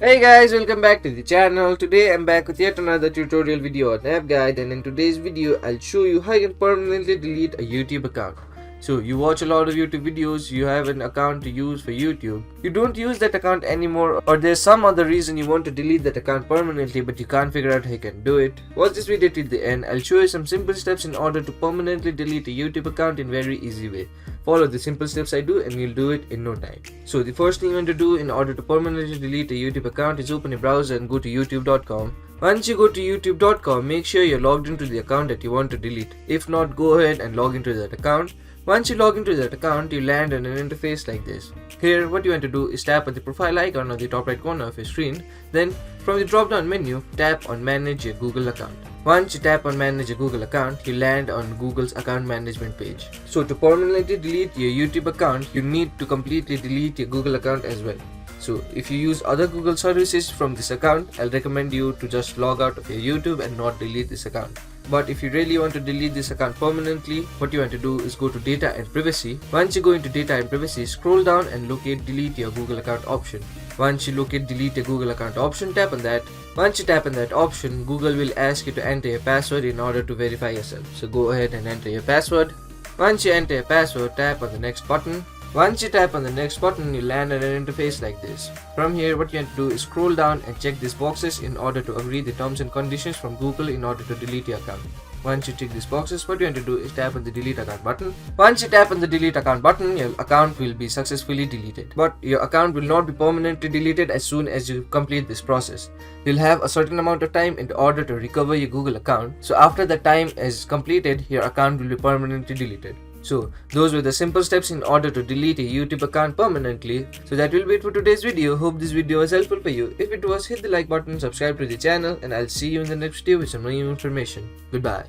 Hey guys, welcome back to the channel. Today I'm back with yet another tutorial video on app guide, and in today's video I'll show you how you can permanently delete a YouTube account. So you watch a lot of YouTube videos, you have an account to use for YouTube. You don't use that account anymore, or there's some other reason you want to delete that account permanently but you can't figure out how you can do it. Watch this video till the end. I'll show you some simple steps in order to permanently delete a YouTube account in very easy way. Follow the simple steps I do and you'll do it in no time. So the first thing you want to do in order to permanently delete a YouTube account is open a browser and go to youtube.com. Once you go to youtube.com, make sure you're logged into the account that you want to delete. If not, go ahead and log into that account. Once you log into that account, you land on an interface like this. Here, what you want to do is tap on the profile icon on the top right corner of your screen. Then, from the drop down menu, tap on Manage your Google account. Once you tap on Manage your Google account, you land on Google's account management page. So to permanently delete your YouTube account, you need to completely delete your Google account as well. So if you use other Google services from this account, I'll recommend you to just log out of your YouTube and not delete this account. But if you really want to delete this account permanently, what you want to do is go to Data and Privacy. Once you go into Data and Privacy, scroll down and locate Delete your Google account option. Once you locate Delete your Google account option, tap on that. Once you tap on that option, Google will ask you to enter your password in order to verify yourself. So go ahead and enter your password. Once you enter your password, tap on the next button. Once you tap on the next button, you land on an interface like this. From here, what you have to do is scroll down and check these boxes in order to agree the terms and conditions from Google in order to delete your account. Once you tick these boxes, what you have to do is tap on the delete account button. Once you tap on the delete account button, your account will be successfully deleted. But your account will not be permanently deleted as soon as you complete this process. You'll have a certain amount of time in order to recover your Google account. So after the time is completed, your account will be permanently deleted. So those were the simple steps in order to delete a YouTube account permanently. So that will be it for today's video. Hope this video was helpful for you. If it was, hit the like button, subscribe to the channel, and I'll see you in the next video with some new information. Goodbye.